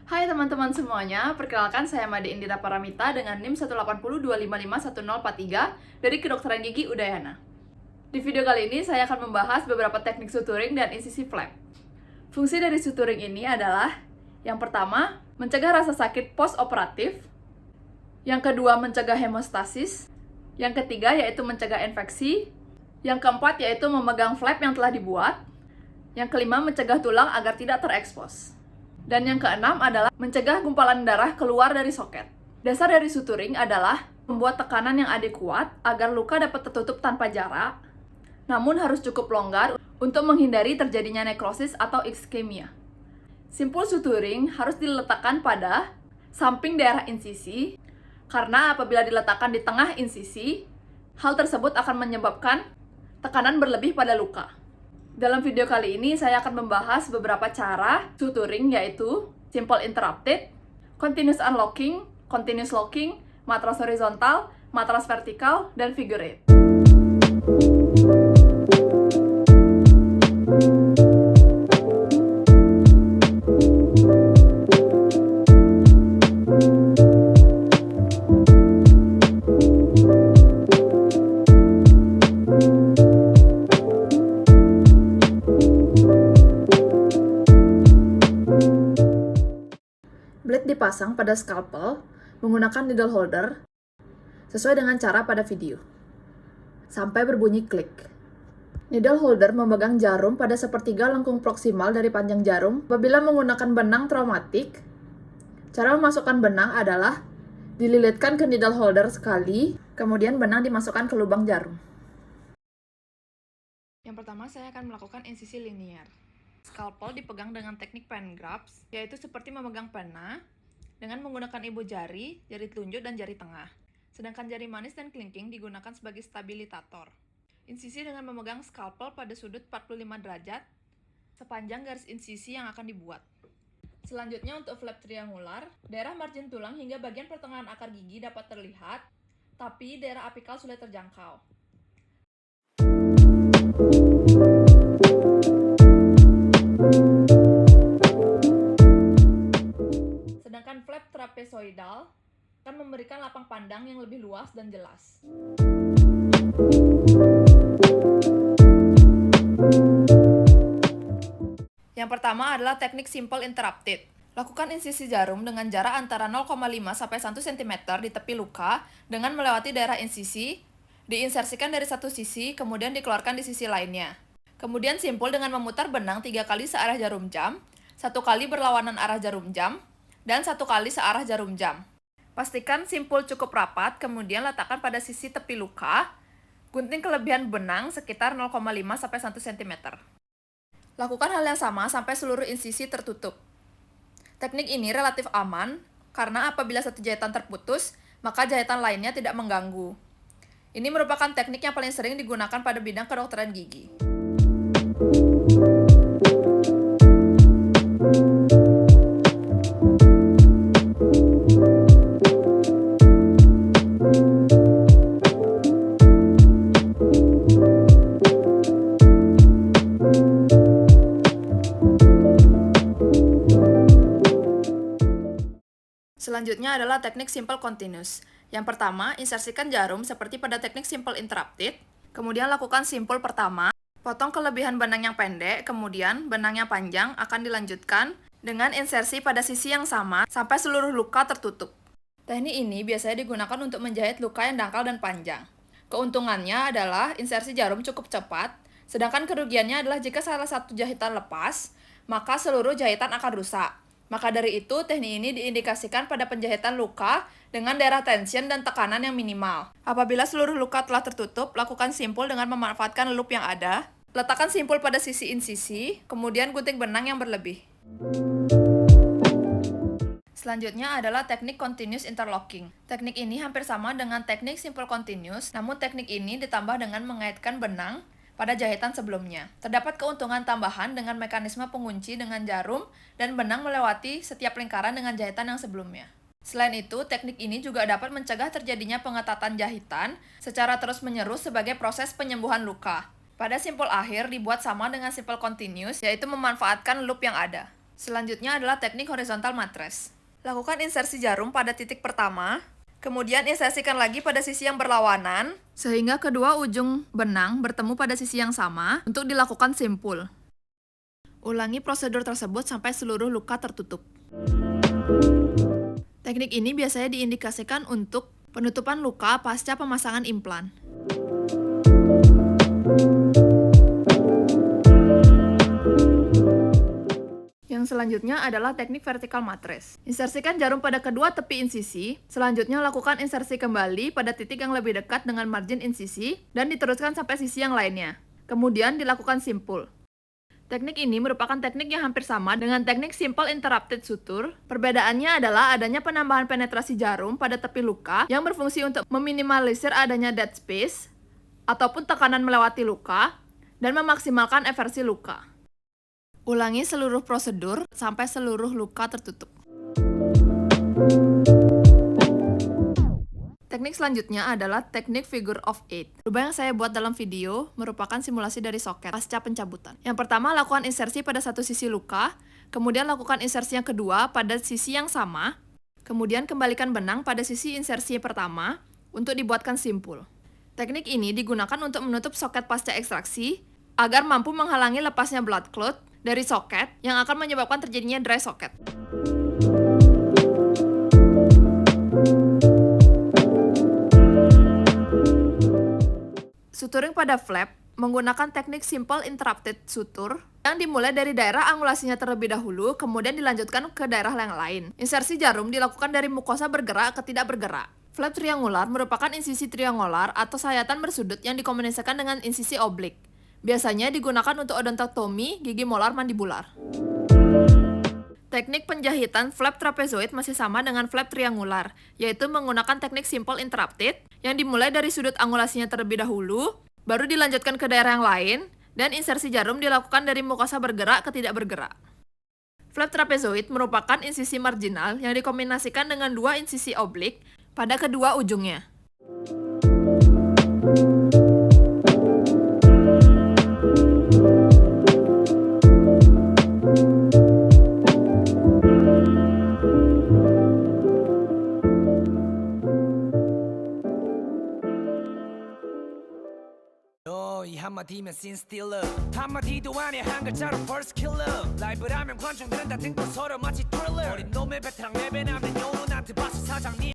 Hai teman-teman semuanya, perkenalkan saya Made Indira Paramita dengan NIM 18025511043 dari Kedokteran Gigi Udayana. Di video kali ini saya akan membahas beberapa teknik suturing dan insisi flap. Fungsi dari suturing ini adalah yang pertama, mencegah rasa sakit post-operatif. Yang kedua, mencegah hemostasis. Yang ketiga, yaitu mencegah infeksi. Yang keempat, yaitu memegang flap yang telah dibuat. Yang kelima, mencegah tulang agar tidak terekspos. Dan yang keenam adalah mencegah gumpalan darah keluar dari soket. Dasar dari suturing adalah membuat tekanan yang adekuat agar luka dapat tertutup tanpa jarak, namun harus cukup longgar untuk menghindari terjadinya nekrosis atau iskemia. Simpul suturing harus diletakkan pada samping daerah insisi, karena apabila diletakkan di tengah insisi, hal tersebut akan menyebabkan tekanan berlebih pada luka. Dalam video kali ini, saya akan membahas beberapa cara suturing, yaitu simple interrupted, continuous unlocking, continuous locking, matras horizontal, matras vertikal, dan figure eight. Blade dipasang pada scalpel menggunakan needle holder sesuai dengan cara pada video, sampai berbunyi klik. Needle holder memegang jarum pada sepertiga lengkung proksimal dari panjang jarum. Apabila menggunakan benang traumatik, cara memasukkan benang adalah dililitkan ke needle holder sekali, kemudian benang dimasukkan ke lubang jarum. Yang pertama, saya akan melakukan insisi linier. Scalpel dipegang dengan teknik pen grabs, yaitu seperti memegang pena dengan menggunakan ibu jari, jari telunjuk, dan jari tengah. Sedangkan jari manis dan kelingking digunakan sebagai stabilitator. Insisi dengan memegang scalpel pada sudut 45 derajat sepanjang garis insisi yang akan dibuat. Selanjutnya untuk flap triangular, daerah margin tulang hingga bagian pertengahan akar gigi dapat terlihat, tapi daerah apikal sulit terjangkau. Sedangkan flap trapezoidal akan memberikan lapang pandang yang lebih luas dan jelas. Yang pertama adalah teknik simple interrupted. Lakukan insisi jarum dengan jarak antara 0,5 sampai 1 cm di tepi luka dengan melewati daerah insisi, diinsersikan dari satu sisi, kemudian dikeluarkan di sisi lainnya. Kemudian simpul dengan memutar benang 3 kali searah jarum jam, 1 kali berlawanan arah jarum jam, dan 1 kali searah jarum jam. Pastikan simpul cukup rapat, kemudian letakkan pada sisi tepi luka, gunting kelebihan benang sekitar 0,5 sampai 1 cm. Lakukan hal yang sama sampai seluruh insisi tertutup. Teknik ini relatif aman, karena apabila satu jahitan terputus, maka jahitan lainnya tidak mengganggu. Ini merupakan teknik yang paling sering digunakan pada bidang kedokteran gigi. Selanjutnya adalah teknik simple continuous. Yang pertama, insersikan jarum seperti pada teknik simple interrupted. Kemudian lakukan simpul pertama, potong kelebihan benang yang pendek, kemudian benang yang panjang akan dilanjutkan dengan insersi pada sisi yang sama sampai seluruh luka tertutup. Teknik ini biasanya digunakan untuk menjahit luka yang dangkal dan panjang. Keuntungannya adalah insersi jarum cukup cepat, sedangkan kerugiannya adalah jika salah satu jahitan lepas, maka seluruh jahitan akan rusak. Maka dari itu, teknik ini diindikasikan pada penjahitan luka dengan daerah tension dan tekanan yang minimal. Apabila seluruh luka telah tertutup, lakukan simpul dengan memanfaatkan loop yang ada. Letakkan simpul pada sisi insisi, kemudian gunting benang yang berlebih. Selanjutnya adalah teknik continuous interlocking. Teknik ini hampir sama dengan teknik simple continuous, namun teknik ini ditambah dengan mengaitkan benang pada jahitan sebelumnya. Terdapat keuntungan tambahan dengan mekanisme pengunci dengan jarum dan benang melewati setiap lingkaran dengan jahitan yang sebelumnya. Selain itu, teknik ini juga dapat mencegah terjadinya pengetatan jahitan secara terus-menerus sebagai proses penyembuhan luka. Pada simpul akhir dibuat sama dengan simpul continuous, yaitu memanfaatkan loop yang ada. Selanjutnya adalah teknik horizontal mattress. Lakukan insersi jarum pada titik pertama, kemudian insersikan lagi pada sisi yang berlawanan, sehingga kedua ujung benang bertemu pada sisi yang sama untuk dilakukan simpul. Ulangi prosedur tersebut sampai seluruh luka tertutup. Teknik ini biasanya diindikasikan untuk penutupan luka pasca pemasangan implan. Yang selanjutnya adalah teknik vertical mattress. Insersikan jarum pada kedua tepi insisi, selanjutnya lakukan insersi kembali pada titik yang lebih dekat dengan margin insisi, dan diteruskan sampai sisi yang lainnya. Kemudian dilakukan simpul. Teknik ini merupakan teknik yang hampir sama dengan teknik simple interrupted suture. Perbedaannya adalah adanya penambahan penetrasi jarum pada tepi luka yang berfungsi untuk meminimalisir adanya dead space, ataupun tekanan melewati luka, dan memaksimalkan eversi luka. Ulangi seluruh prosedur sampai seluruh luka tertutup. Teknik selanjutnya adalah teknik figure of 8. Rubah yang saya buat dalam video merupakan simulasi dari soket pasca pencabutan. Yang pertama, lakukan insersi pada satu sisi luka, kemudian lakukan insersi yang kedua pada sisi yang sama, kemudian kembalikan benang pada sisi insersi pertama untuk dibuatkan simpul. Teknik ini digunakan untuk menutup soket pasca ekstraksi agar mampu menghalangi lepasnya blood clot dari soket yang akan menyebabkan terjadinya dry socket. Suturing pada flap menggunakan teknik simple interrupted suture yang dimulai dari daerah angulasinya terlebih dahulu, kemudian dilanjutkan ke daerah yang lain. Insersi jarum dilakukan dari mukosa bergerak ke tidak bergerak. Flap triangular merupakan insisi triangular atau sayatan bersudut yang dikombinasikan dengan insisi oblik. Biasanya digunakan untuk odontotomi gigi molar mandibular. Teknik penjahitan flap trapezoid masih sama dengan flap triangular, yaitu menggunakan teknik simple interrupted yang dimulai dari sudut angulasinya terlebih dahulu, baru dilanjutkan ke daerah yang lain, dan insersi jarum dilakukan dari mukosa bergerak ke tidak bergerak. Flap trapezoid merupakan insisi marginal yang dikombinasikan dengan dua insisi oblik pada kedua ujungnya. 이 한마디면 씬 스틸러 한마디도 아니야 한 글자로 벌써 킬러 라이브라면 관중들은 다 등도 서로 마치 트릴러 어린 놈의 베테랑 랩에 남는 영혼한테 박수 사장님